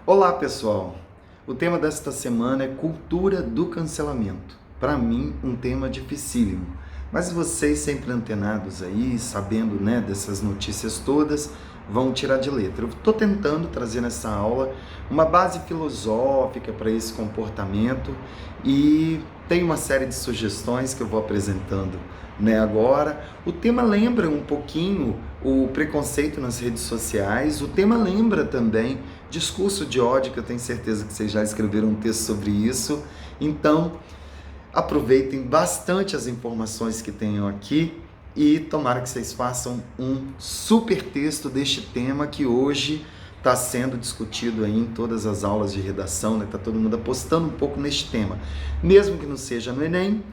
Olá, pessoal! O tema desta semana é cultura do cancelamento. Para mim, um tema dificílimo. Mas vocês sempre antenados aí, sabendo, dessas notícias todas, vão tirar de letra. Eu estou tentando trazer nessa aula uma base filosófica para esse comportamento e tem uma série de sugestões que eu vou apresentando agora. O tema lembra um pouquinho o preconceito nas redes sociais, o tema lembra também discurso de ódio, que eu tenho certeza que vocês já escreveram um texto sobre isso. Então, aproveitem bastante as informações que tenham aqui e tomara que vocês façam um super texto deste tema que hoje está sendo discutido aí em todas as aulas de redação, Tá todo mundo apostando um pouco neste tema. Mesmo que não seja no Enem,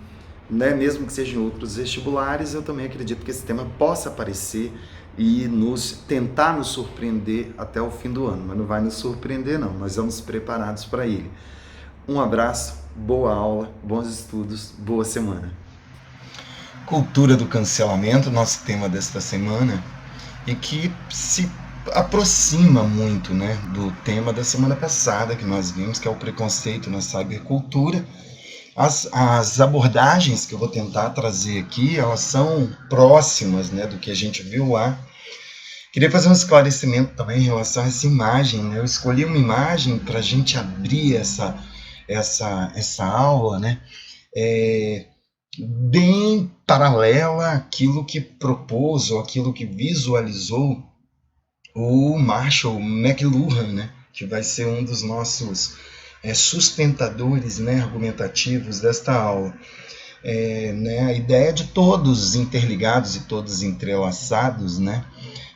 mesmo que seja em outros vestibulares, eu também acredito que esse tema possa aparecer e tentar nos surpreender até o fim do ano, mas não vai nos surpreender não, nós vamos preparados para ele. Um abraço, boa aula, bons estudos, boa semana. Cultura do cancelamento, nosso tema desta semana, e que se aproxima muito, do tema da semana passada que nós vimos, que é o preconceito na cybercultura. As abordagens que eu vou tentar trazer aqui, elas são próximas, do que a gente viu lá. Queria fazer um esclarecimento também em relação a essa imagem, Eu escolhi uma imagem para a gente abrir essa aula, bem paralela àquilo que propôs, ou àquilo que visualizou o Marshall McLuhan, que vai ser um dos nossos sustentadores, argumentativos desta aula. A ideia de todos interligados e todos entrelaçados,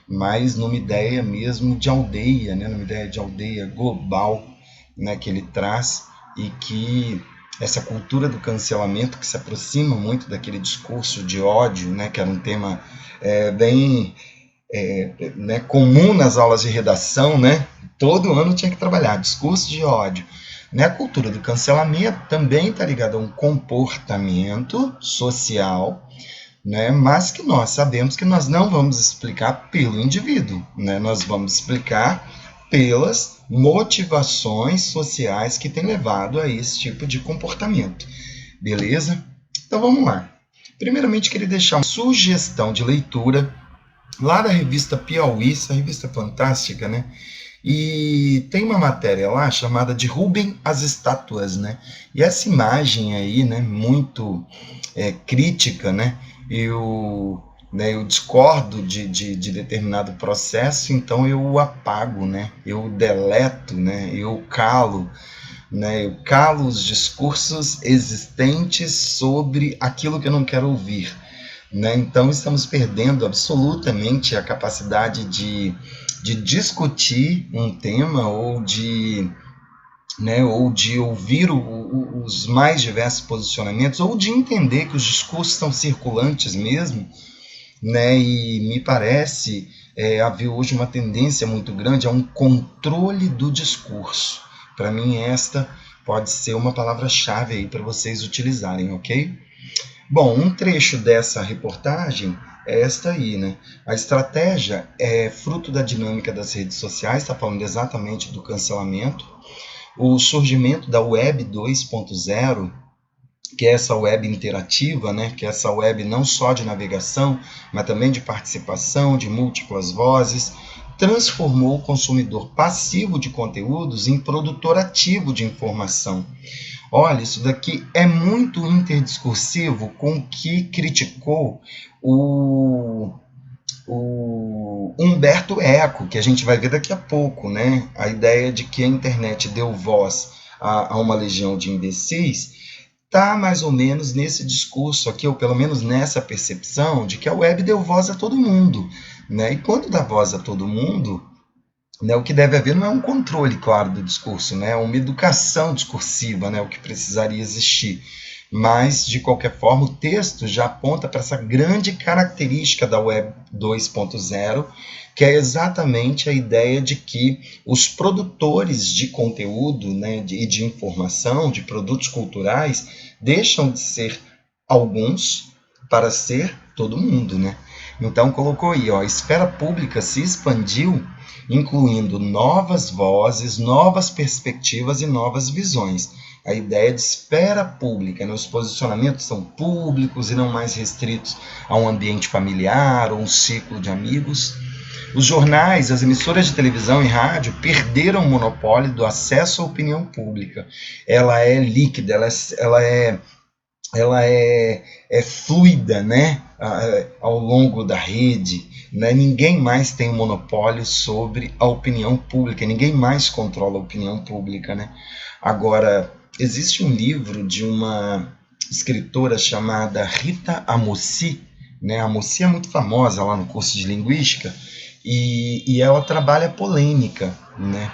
mas numa ideia mesmo de aldeia, numa ideia de aldeia global, que ele traz, e que essa cultura do cancelamento, que se aproxima muito daquele discurso de ódio, que era um tema bem comum nas aulas de redação, todo ano tinha que trabalhar discurso de ódio. A cultura do cancelamento também está ligada a um comportamento social, mas que nós sabemos que nós não vamos explicar pelo indivíduo, nós vamos explicar pelas motivações sociais que têm levado a esse tipo de comportamento. Beleza? Então vamos lá. Primeiramente, queria deixar uma sugestão de leitura lá da revista Piauí, essa revista fantástica, E tem uma matéria lá chamada de Rubem as Estátuas, E essa imagem aí, muito crítica, Eu discordo de determinado processo, então eu o apago, Eu deleto, Eu calo, Eu calo os discursos existentes sobre aquilo que eu não quero ouvir, Então estamos perdendo absolutamente a capacidade de discutir um tema ou de ouvir os mais diversos posicionamentos, ou de entender que os discursos são circulantes mesmo, e me parece haver hoje uma tendência muito grande a um controle do discurso. Para mim, esta pode ser uma palavra-chave aí para vocês utilizarem, ok? Bom, um trecho dessa reportagem é esta aí, A estratégia é fruto da dinâmica das redes sociais, está falando exatamente do cancelamento, o surgimento da Web 2.0, que é essa web interativa, que é essa web não só de navegação, mas também de participação, de múltiplas vozes, transformou o consumidor passivo de conteúdos em produtor ativo de informação. Olha, isso daqui é muito interdiscursivo com o que criticou o Humberto Eco, que a gente vai ver daqui a pouco, A ideia de que a internet deu voz a uma legião de imbecis está mais ou menos nesse discurso aqui, ou pelo menos nessa percepção de que a web deu voz a todo mundo, E quando dá voz a todo mundo, o que deve haver não é um controle, claro, do discurso, é uma educação discursiva, o que precisaria existir. Mas, de qualquer forma, o texto já aponta para essa grande característica da Web 2.0, que é exatamente a ideia de que os produtores de conteúdo e de informação, de produtos culturais, deixam de ser alguns para ser todo mundo. Então, colocou aí, a esfera pública se expandiu incluindo novas vozes, novas perspectivas e novas visões. A ideia de esfera pública, né? Os posicionamentos são públicos e não mais restritos a um ambiente familiar ou um ciclo de amigos. Os jornais, as emissoras de televisão e rádio perderam o monopólio do acesso à opinião pública. Ela é líquida, ela é fluida, né? Ao longo da rede, né? Ninguém mais tem um monopólio sobre a opinião pública, ninguém mais controla a opinião pública, né? Agora, existe um livro de uma escritora chamada Rita Amossi, né? A Amossi é muito famosa lá no curso de linguística, e ela trabalha polêmica, né?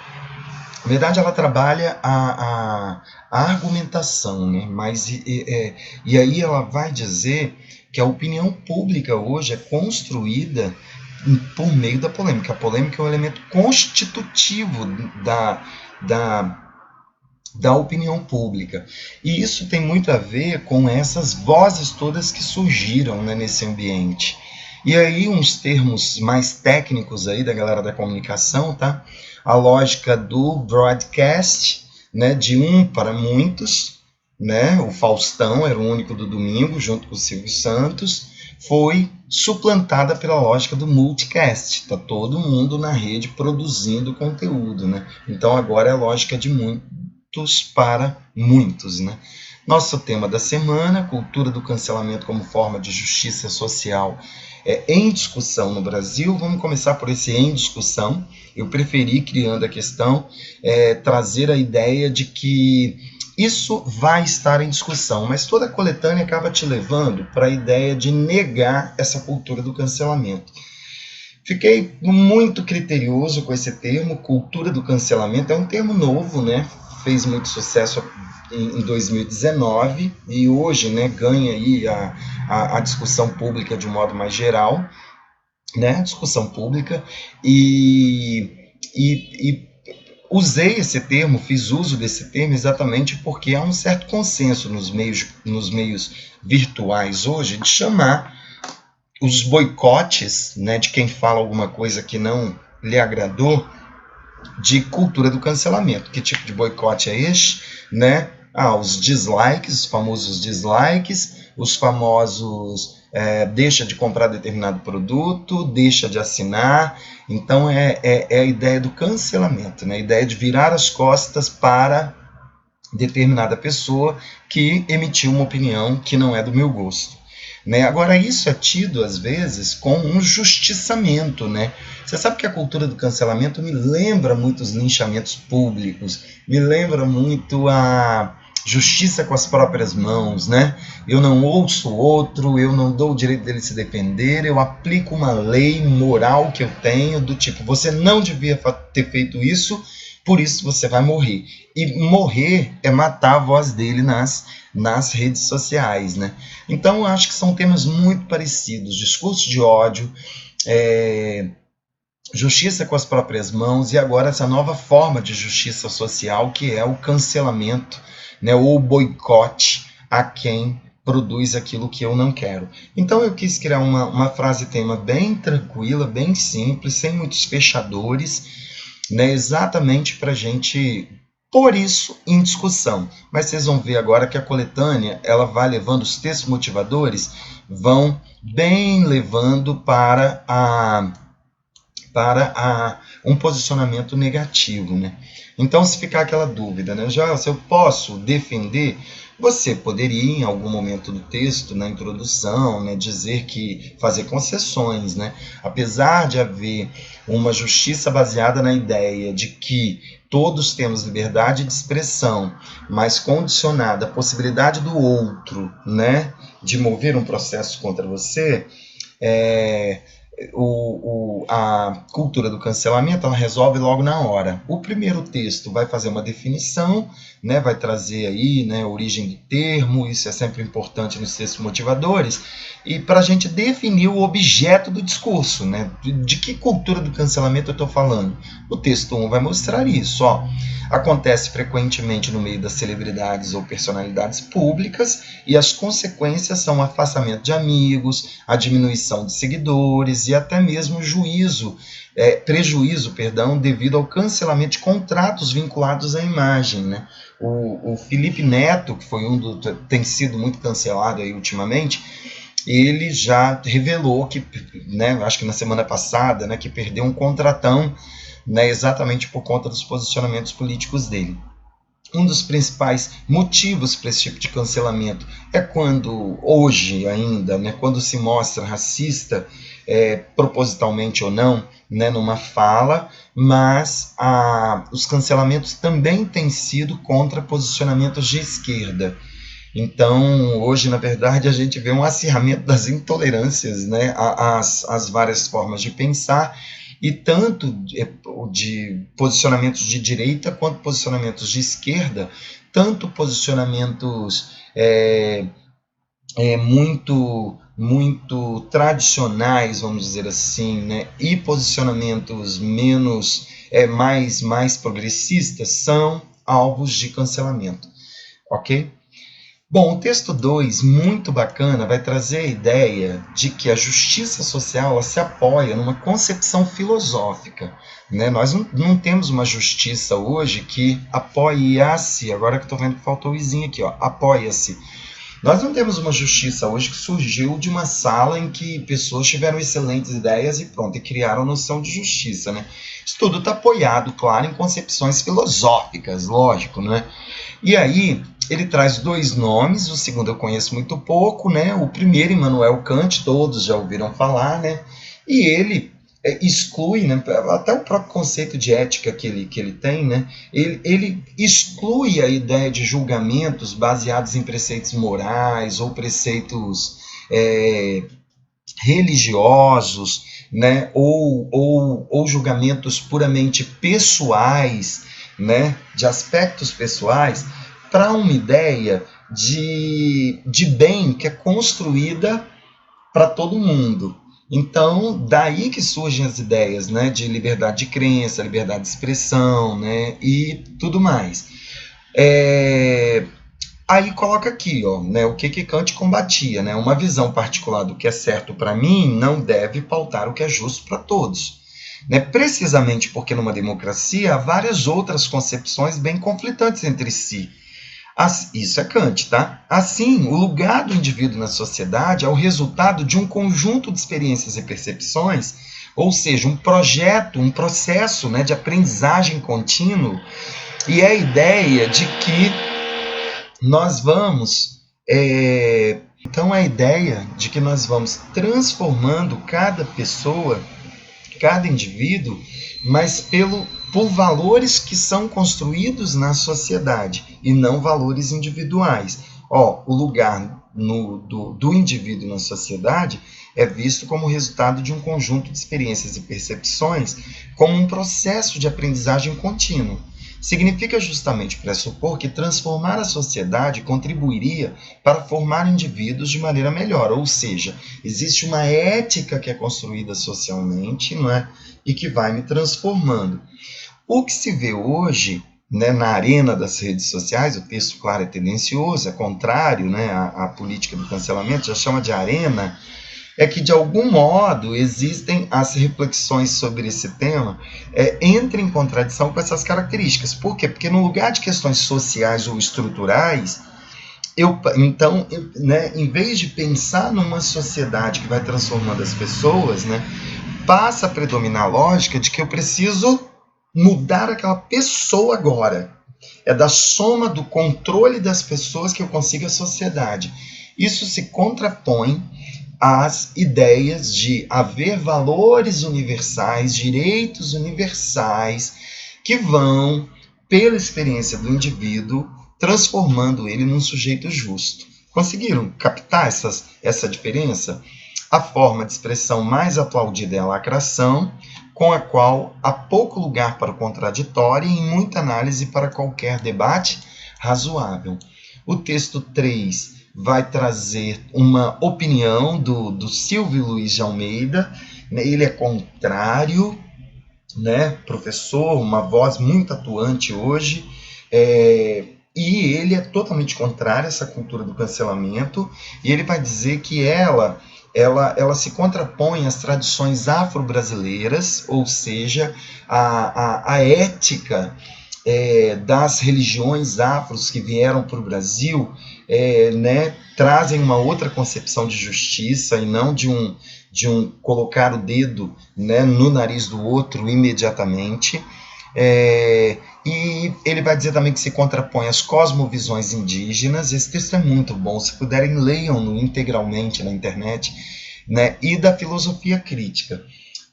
Na verdade, ela trabalha a argumentação, né? Mas e aí ela vai dizer que a opinião pública hoje é construída por meio da polêmica. A polêmica é um elemento constitutivo da opinião pública. E isso tem muito a ver com essas vozes todas que surgiram, né, nesse ambiente. E aí uns termos mais técnicos aí da galera da comunicação, tá? A lógica do broadcast, né, de um para muitos, né? O Faustão era o único do domingo, junto com o Silvio Santos, foi suplantada pela lógica do multicast. Tá todo mundo na rede produzindo conteúdo, né? Então agora é a lógica de muitos para muitos, né? Nosso tema da semana, cultura do cancelamento como forma de justiça social em discussão no Brasil. Vamos começar por esse em discussão. Eu preferi, criando a questão, trazer a ideia de que isso vai estar em discussão, mas toda a coletânea acaba te levando para a ideia de negar essa cultura do cancelamento. Fiquei muito criterioso com esse termo, cultura do cancelamento. É um termo novo, né? Fez muito sucesso em 2019 e hoje, né, ganha aí a discussão pública de um modo mais geral, né, discussão pública, e usei esse termo, fiz uso desse termo exatamente porque há um certo consenso nos meios virtuais hoje de chamar os boicotes, né, de quem fala alguma coisa que não lhe agradou, de cultura do cancelamento. Que tipo de boicote é este, né? Os dislikes, os famosos dislikes, os famosos deixa de comprar determinado produto, deixa de assinar. Então é a ideia do cancelamento, né? A ideia de virar as costas para determinada pessoa que emitiu uma opinião que não é do meu gosto, né? Agora, isso é tido, às vezes, com um justiçamento, né? Você sabe que a cultura do cancelamento me lembra muito os linchamentos públicos, me lembra muito a justiça com as próprias mãos, né? Eu não ouço o outro, eu não dou o direito dele se defender, eu aplico uma lei moral que eu tenho, do tipo, você não devia ter feito isso, por isso você vai morrer. E morrer é matar a voz dele nas redes sociais, né? Então, eu acho que são temas muito parecidos. Discurso de ódio, justiça com as próprias mãos, e agora essa nova forma de justiça social, que é o cancelamento, né? Ou o boicote a quem produz aquilo que eu não quero. Então, eu quis criar uma frase-tema bem tranquila, bem simples, sem muitos fechadores, né? Exatamente para a gente pôr isso em discussão. Mas vocês vão ver agora que a coletânea, ela vai levando, os textos motivadores vão bem levando para um posicionamento negativo, né? Então, se ficar aquela dúvida, né? Já, se eu posso defender, você poderia, em algum momento do texto, na introdução, né, dizer que fazer concessões, né? Apesar de haver uma justiça baseada na ideia de que todos temos liberdade de expressão, mas condicionada à possibilidade do outro, né, de mover um processo contra você, a cultura do cancelamento, ela resolve logo na hora. O primeiro texto vai fazer uma definição, né, vai trazer aí, né, a origem do termo, isso é sempre importante nos textos motivadores, e para a gente definir o objeto do discurso, né, de que cultura do cancelamento eu estou falando. O texto 1 vai mostrar isso, ó. Acontece frequentemente no meio das celebridades ou personalidades públicas, e as consequências são o afastamento de amigos, a diminuição de seguidores e até mesmo o juízo prejuízo, perdão, devido ao cancelamento de contratos vinculados à imagem, né? O Felipe Neto, que foi tem sido muito cancelado aí ultimamente, ele já revelou que, né, acho que na semana passada, né, que perdeu um contratão, né, exatamente por conta dos posicionamentos políticos dele. Um dos principais motivos para esse tipo de cancelamento é quando, hoje ainda, né, quando se mostra racista, propositalmente ou não, né, numa fala, mas os cancelamentos também têm sido contra posicionamentos de esquerda. Então, hoje, na verdade, a gente vê um acirramento das intolerâncias, né, às várias formas de pensar, e tanto de posicionamentos de direita quanto posicionamentos de esquerda, tanto posicionamentos muito tradicionais, vamos dizer assim, né, e posicionamentos mais progressistas são alvos de cancelamento, ok? Bom, o texto 2, muito bacana, vai trazer a ideia de que a justiça social ela se apoia numa concepção filosófica. Né? Nós não temos uma justiça hoje que apoia-se, agora que estou vendo que faltou o izinho aqui, ó, apoia-se. Nós não temos uma justiça hoje que surgiu de uma sala em que pessoas tiveram excelentes ideias e pronto, e criaram a noção de justiça. Né? Isso tudo está apoiado, claro, em concepções filosóficas, lógico, né? E aí, ele traz dois nomes, o segundo eu conheço muito pouco, né? O primeiro, Immanuel Kant, todos já ouviram falar, né? E ele exclui, né? Até o próprio conceito de ética que ele tem, né? Ele exclui a ideia de julgamentos baseados em preceitos morais ou preceitos religiosos, né? Ou julgamentos puramente pessoais, né? De aspectos pessoais, para uma ideia de bem que é construída para todo mundo. Então, daí que surgem as ideias, né, de liberdade de crença, liberdade de expressão, né, e tudo mais. Aí coloca aqui, ó, né, o que Kant combatia, né, uma visão particular do que é certo para mim não deve pautar o que é justo para todos. Né, precisamente porque numa democracia há várias outras concepções bem conflitantes entre si. Isso é Kant, tá? Assim, o lugar do indivíduo na sociedade é o resultado de um conjunto de experiências e percepções, ou seja, um projeto, um processo, né, de aprendizagem contínuo, e é a ideia de que nós vamos... Então, é a ideia de que nós vamos transformando cada pessoa, cada indivíduo, mas por valores que são construídos na sociedade e não valores individuais. O lugar do indivíduo na sociedade é visto como resultado de um conjunto de experiências e percepções, como um processo de aprendizagem contínuo. Significa justamente pressupor que transformar a sociedade contribuiria para formar indivíduos de maneira melhor, ou seja, existe uma ética que é construída socialmente, não é? E que vai me transformando. O que se vê hoje, né, na arena das redes sociais, o texto, claro, é tendencioso, é contrário, né, à política do cancelamento, já chama de arena, é que, de algum modo, existem as reflexões sobre esse tema, entram em contradição com essas características. Por quê? Porque no lugar de questões sociais ou estruturais, né, em vez de pensar numa sociedade que vai transformando as pessoas, né, passa a predominar a lógica de que eu preciso mudar aquela pessoa agora. É da soma do controle das pessoas que eu consigo a sociedade. Isso se contrapõe às ideias de haver valores universais, direitos universais, que vão, pela experiência do indivíduo, transformando ele num sujeito justo. Conseguiram captar essa diferença? A forma de expressão mais aplaudida é a lacração, com a qual há pouco lugar para o contraditório e muita análise para qualquer debate razoável. O texto 3 vai trazer uma opinião do Silvio Luiz de Almeida, né? Ele é contrário, né? Professor, uma voz muito atuante hoje, e ele é totalmente contrário a essa cultura do cancelamento, e ele vai dizer que ela ela se contrapõe às tradições afro-brasileiras, ou seja, a ética das religiões afros que vieram para o Brasil, né, trazem uma outra concepção de justiça e não de um colocar o dedo, né, no nariz do outro imediatamente. E ele vai dizer também que se contrapõe às cosmovisões indígenas. Esse texto é muito bom, se puderem leiam-no integralmente na internet, né, e da filosofia crítica.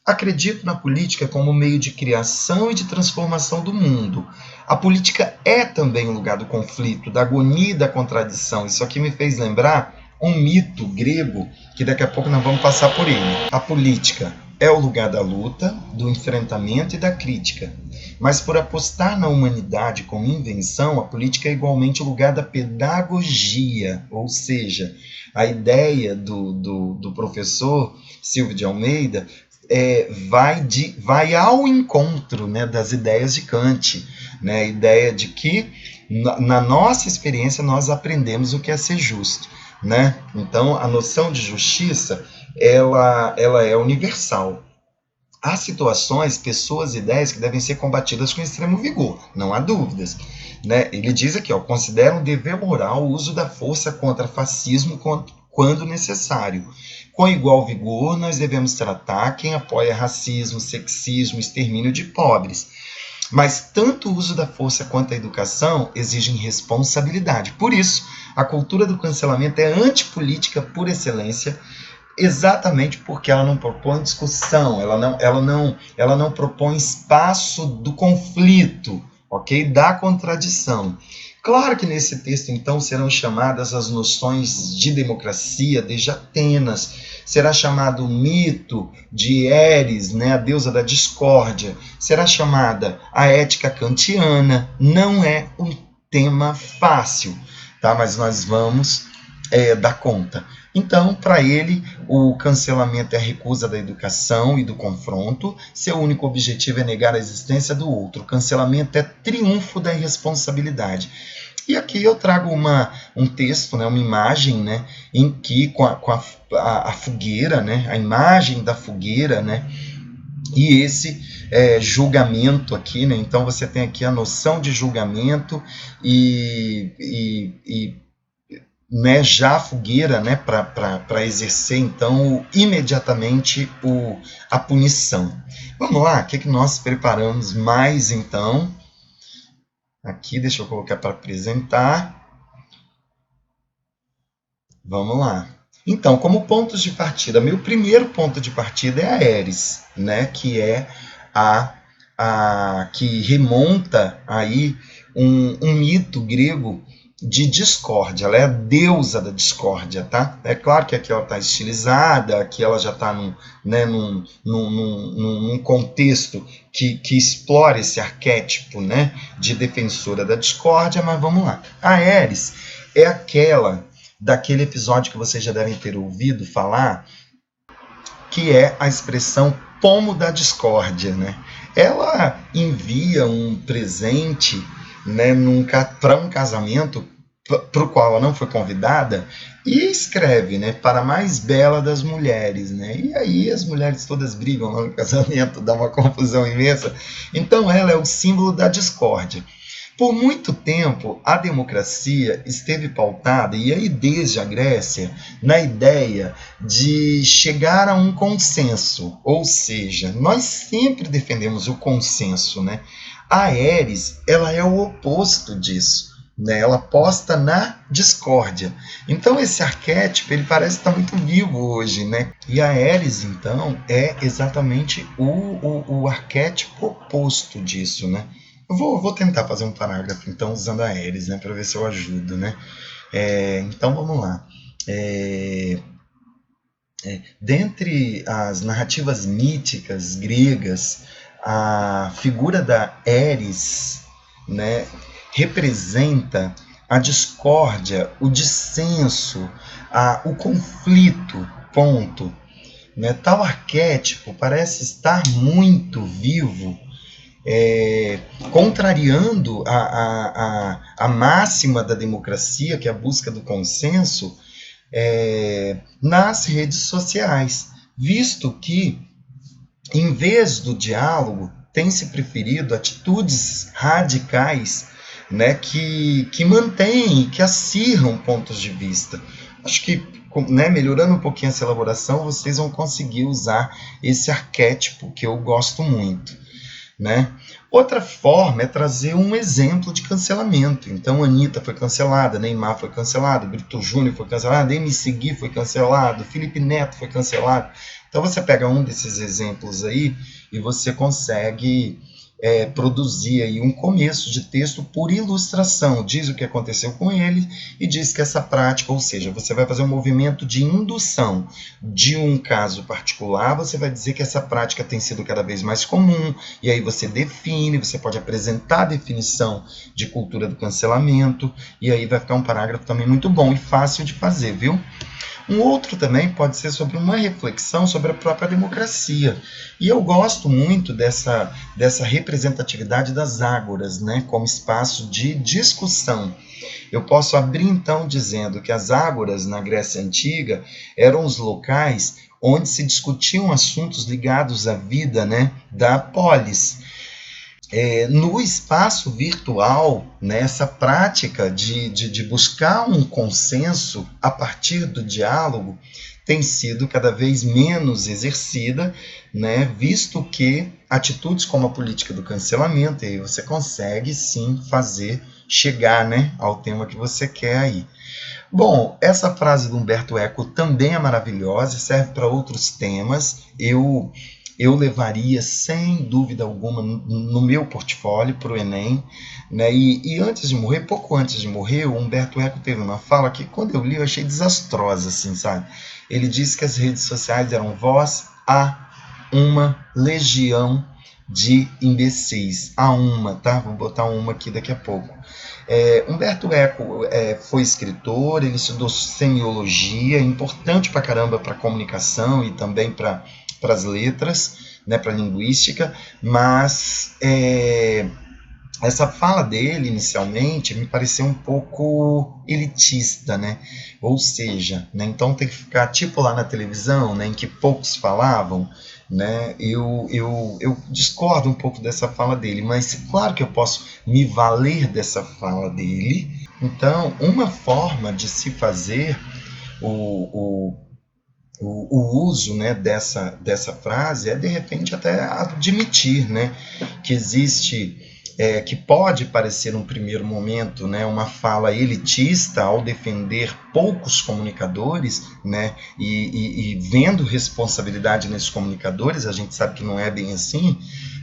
Acredito na política como meio de criação e de transformação do mundo. A política é também o lugar do conflito, da agonia e da contradição. Isso aqui me fez lembrar um mito grego, que daqui a pouco nós vamos passar por ele. A política é o lugar da luta, do enfrentamento e da crítica. Mas por apostar na humanidade como invenção, a política é igualmente o lugar da pedagogia, ou seja, a ideia do professor Silvio de Almeida vai ao encontro, né, das ideias de Kant, né, a ideia de que na nossa experiência nós aprendemos o que é ser justo, né? Então a noção de justiça ela é universal. Há situações, pessoas, ideias que devem ser combatidas com extremo vigor, não há dúvidas, né? Ele diz aqui, considera um dever moral o uso da força contra fascismo quando necessário. Com igual vigor, nós devemos tratar quem apoia racismo, sexismo, extermínio de pobres. Mas tanto o uso da força quanto a educação exigem responsabilidade. Por isso, a cultura do cancelamento é antipolítica por excelência, exatamente porque ela não propõe discussão, ela não propõe espaço do conflito, ok? Da contradição. Claro que nesse texto, então, serão chamadas as noções de democracia desde Atenas, será chamado o mito de Eris, né, a deusa da discórdia, será chamada a ética kantiana. Não é um tema fácil, tá? Mas nós vamos dar conta. Então, para ele, o cancelamento é a recusa da educação e do confronto. Seu único objetivo é negar a existência do outro. O cancelamento é triunfo da irresponsabilidade. E aqui eu trago um texto, né, uma imagem, né, em que com a fogueira, né, a imagem da fogueira, né, e esse julgamento aqui, né, então você tem aqui a noção de julgamento né, já a fogueira, né, para exercer, então, imediatamente a punição. Vamos lá, o que nós preparamos mais, então? Aqui, deixa eu colocar para apresentar. Vamos lá. Então, como pontos de partida, meu primeiro ponto de partida é a Eris, né, que é que remonta aí um mito grego de discórdia. Ela é a deusa da discórdia, tá? É claro que aqui ela está estilizada, aqui ela já está num contexto que explora esse arquétipo, né, de defensora da discórdia, mas vamos lá. A Eris é aquela daquele episódio que vocês já devem ter ouvido falar, que é a expressão pomo da discórdia, né? Ela envia um presente, né, para um casamento para o qual ela não foi convidada e escreve, né, para a mais bela das mulheres, né? E aí as mulheres todas brigam lá no casamento, dá uma confusão imensa. Então ela é o símbolo da discórdia. Por muito tempo, a democracia esteve pautada, e aí desde a Grécia, na ideia de chegar a um consenso. Ou seja, nós sempre defendemos o consenso, né? A Eris, ela é o oposto disso, né? Ela aposta na discórdia. Então esse arquétipo, ele parece estar muito vivo hoje, né? E a Eris, então, é exatamente o arquétipo oposto disso, né? Eu vou tentar fazer um parágrafo, então, usando a Eris, né, para ver se eu ajudo, né? Então, vamos lá. Dentre as narrativas míticas gregas, a figura da Eris, né, representa a discórdia, o dissenso, o conflito, ponto. Né? Tal arquétipo parece estar muito vivo, contrariando a máxima da democracia, que é a busca do consenso, nas redes sociais, visto que, em vez do diálogo, tem se preferido atitudes radicais, né, que mantêm, que acirram pontos de vista. Acho que, né, melhorando um pouquinho essa elaboração, vocês vão conseguir usar esse arquétipo que eu gosto muito, né? Outra forma é trazer um exemplo de cancelamento. Então, Anitta foi cancelada, Neymar foi cancelado, Brito Júnior foi cancelado, MC Gui foi cancelado, Felipe Neto foi cancelado. Então, você pega um desses exemplos aí e você consegue produzir aí um começo de texto por ilustração. Diz o que aconteceu com ele e diz que essa prática, ou seja, você vai fazer um movimento de indução de um caso particular, você vai dizer que essa prática tem sido cada vez mais comum, e aí você define, você pode apresentar a definição de cultura do cancelamento, e aí vai ficar um parágrafo também muito bom e fácil de fazer, viu? Um outro também pode ser sobre uma reflexão sobre a própria democracia. E eu gosto muito dessa representatividade das ágoras, né, como espaço de discussão. Eu posso abrir então dizendo que as ágoras na Grécia Antiga eram os locais onde se discutiam assuntos ligados à vida, né, da polis. No espaço virtual, né, essa prática de buscar um consenso a partir do diálogo tem sido cada vez menos exercida, né, visto que atitudes como a política do cancelamento, aí você consegue sim fazer chegar, né, ao tema que você quer aí. Bom, essa frase do Humberto Eco também é maravilhosa, serve para outros temas. Eu levaria, sem dúvida alguma, no meu portfólio para o Enem, né? E antes de morrer, pouco antes de morrer, o Humberto Eco teve uma fala que, quando eu li, eu achei desastrosa, assim, sabe? Ele disse que as redes sociais eram voz a uma legião de imbecis. A uma, tá? Vou botar uma aqui daqui a pouco. Humberto Eco foi escritor, ele estudou semiologia, importante pra caramba para comunicação e também para as letras, né, para linguística, mas essa fala dele, inicialmente, me pareceu um pouco elitista, né? Ou seja, né, então tem que ficar tipo lá na televisão, né, em que poucos falavam, né? Eu discordo um pouco dessa fala dele, mas claro que eu posso me valer dessa fala dele. Então, uma forma de se fazer o, o uso, né, dessa frase é, de repente, até admitir, né, que existe, que pode parecer num primeiro momento, né, uma fala elitista ao defender poucos comunicadores, né, e vendo responsabilidade nesses comunicadores. A gente sabe que não é bem assim,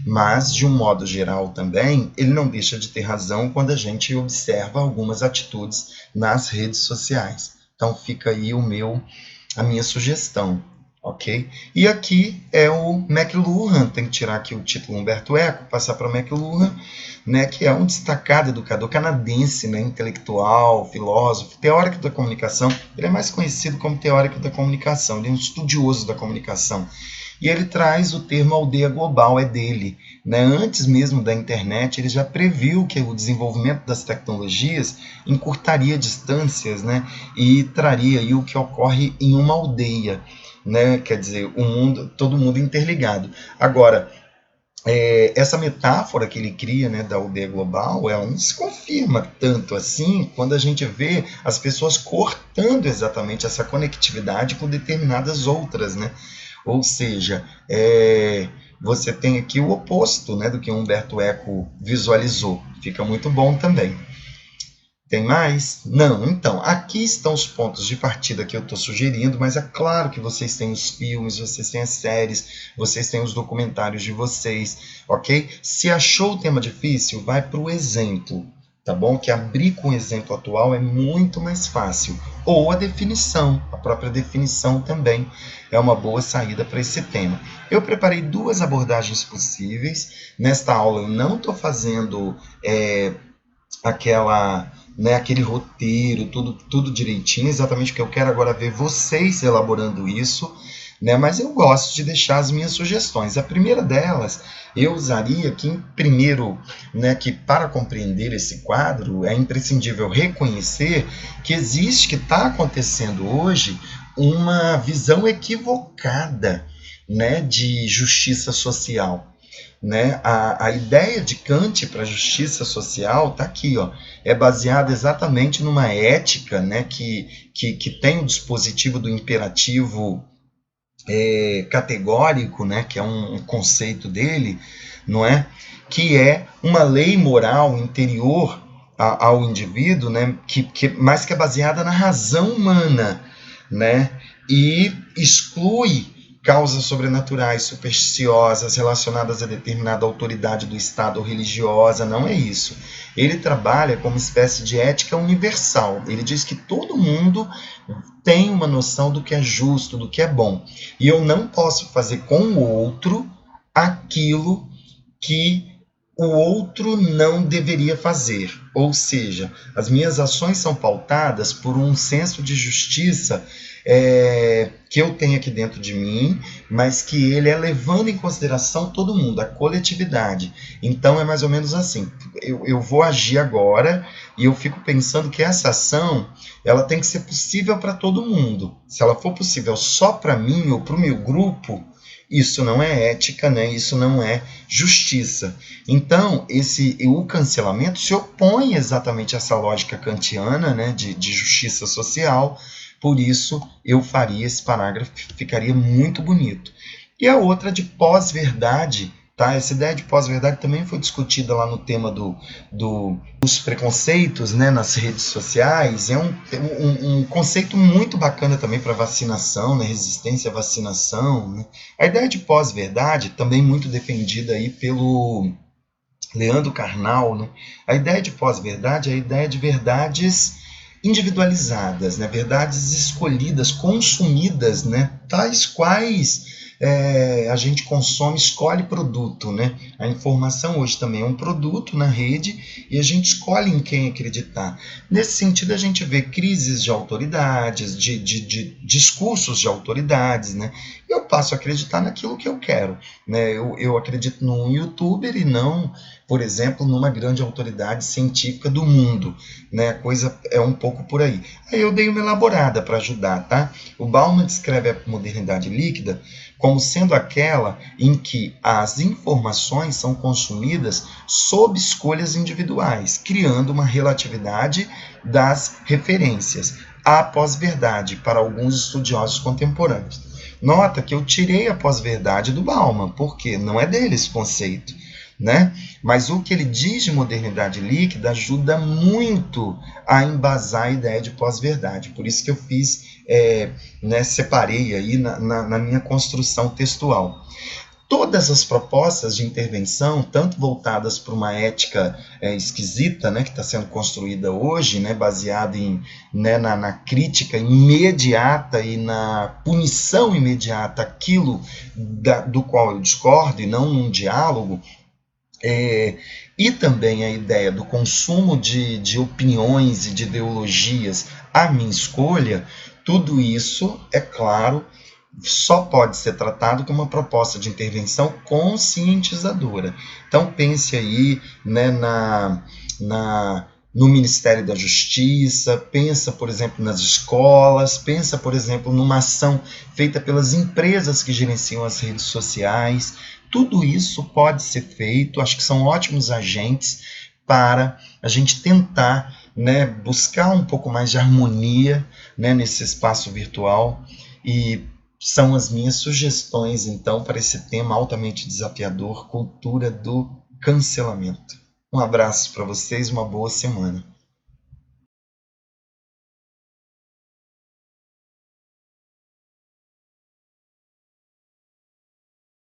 mas, de um modo geral também, ele não deixa de ter razão quando a gente observa algumas atitudes nas redes sociais. Então fica aí a minha sugestão, ok? E aqui é o McLuhan, tem que tirar aqui o título Humberto Eco, passar para o McLuhan, né, que é um destacado educador canadense, né, intelectual, filósofo, teórico da comunicação. Ele é mais conhecido como teórico da comunicação, ele é um estudioso da comunicação. E ele traz o termo aldeia global, é dele. Né? Antes mesmo da internet, ele já previu que o desenvolvimento das tecnologias encurtaria distâncias, né? E traria aí o que ocorre em uma aldeia, né? Quer dizer, todo mundo interligado. Agora, essa metáfora que ele cria, né, da aldeia global, ela não se confirma tanto assim quando a gente vê as pessoas cortando exatamente essa conectividade com determinadas outras, né? Ou seja, você tem aqui o oposto, né, do que Humberto Eco visualizou. Fica muito bom também. Tem mais? Não. Então, aqui estão os pontos de partida que eu estou sugerindo, mas é claro que vocês têm os filmes, vocês têm as séries, vocês têm os documentários de vocês, ok? Se achou o tema difícil, vai para o exemplo, tá bom? Que abrir com o exemplo atual é muito mais fácil. Ou a definição, a própria definição também é uma boa saída para esse tema. Eu preparei duas abordagens possíveis. Nesta aula eu não estou fazendo aquele roteiro, tudo direitinho, exatamente porque eu quero agora ver vocês elaborando isso, né? Mas eu gosto de deixar as minhas sugestões. A primeira delas, eu usaria que, em primeiro, né, que para compreender esse quadro, é imprescindível reconhecer que existe, que está acontecendo hoje, uma visão equivocada, né, de justiça social. Né? A ideia de Kant para a justiça social está aqui, ó, é baseada exatamente numa ética, né, que tem o dispositivo do imperativo categórico, né, que é um conceito dele, não é? Que é uma lei moral interior ao indivíduo, né, mas que é baseada na razão humana, né, e exclui causas sobrenaturais, supersticiosas, relacionadas a determinada autoridade do Estado ou religiosa, não é isso. Ele trabalha como espécie de ética universal. Ele diz que todo mundo tem uma noção do que é justo, do que é bom. E eu não posso fazer com o outro aquilo que o outro não deveria fazer. Ou seja, as minhas ações são pautadas por um senso de justiça que eu tenho aqui dentro de mim, mas que ele é levando em consideração todo mundo, a coletividade. Então é mais ou menos assim, eu vou agir agora e eu fico pensando que essa ação ela tem que ser possível para todo mundo. Se ela for possível só para mim ou para o meu grupo, isso não é ética, né? Isso não é justiça. Então, o cancelamento se opõe exatamente a essa lógica kantiana, né, de justiça social. Por isso, eu faria esse parágrafo, ficaria muito bonito. E a outra de pós-verdade, tá? Essa ideia de pós-verdade também foi discutida lá no tema dos preconceitos, né, nas redes sociais. É um conceito muito bacana também para vacinação, né, resistência à vacinação. Né? A ideia de pós-verdade, também muito defendida aí pelo Leandro Carnal, né? A ideia de pós-verdade é a ideia de verdades individualizadas, né? Verdades escolhidas, consumidas, né? Tais quais a gente consome, escolhe produto, né? A informação hoje também é um produto na rede e a gente escolhe em quem acreditar. Nesse sentido, a gente vê crises de autoridades, de discursos de autoridades, né? Eu passo a acreditar naquilo que eu quero, né? Eu acredito num youtuber e não, por exemplo, numa grande autoridade científica do mundo, né? A coisa é um pouco por aí. Aí eu dei uma elaborada para ajudar, tá? O Bauman descreve a modernidade líquida como sendo aquela em que as informações são consumidas sob escolhas individuais, criando uma relatividade das referências. A pós-verdade para alguns estudiosos contemporâneos. Nota que eu tirei a pós-verdade do Bauman, porque não é dele esse conceito, né? Mas o que ele diz de modernidade líquida ajuda muito a embasar a ideia de pós-verdade. Por isso que eu fiz, né, separei aí na minha construção textual. Todas as propostas de intervenção, tanto voltadas para uma ética esquisita, né, que está sendo construída hoje, né, baseada né, na crítica imediata e na punição imediata aquilo do qual eu discordo e não num diálogo, e também a ideia do consumo de opiniões e de ideologias à minha escolha, tudo isso, é claro, só pode ser tratado como uma proposta de intervenção conscientizadora. Então pense aí, né, no Ministério da Justiça, pensa, por exemplo, nas escolas, pensa, por exemplo, numa ação feita pelas empresas que gerenciam as redes sociais. Tudo isso pode ser feito, acho que são ótimos agentes para a gente tentar, né, buscar um pouco mais de harmonia, né, nesse espaço virtual, e são as minhas sugestões, então, para esse tema altamente desafiador, cultura do cancelamento. Um abraço para vocês, uma boa semana.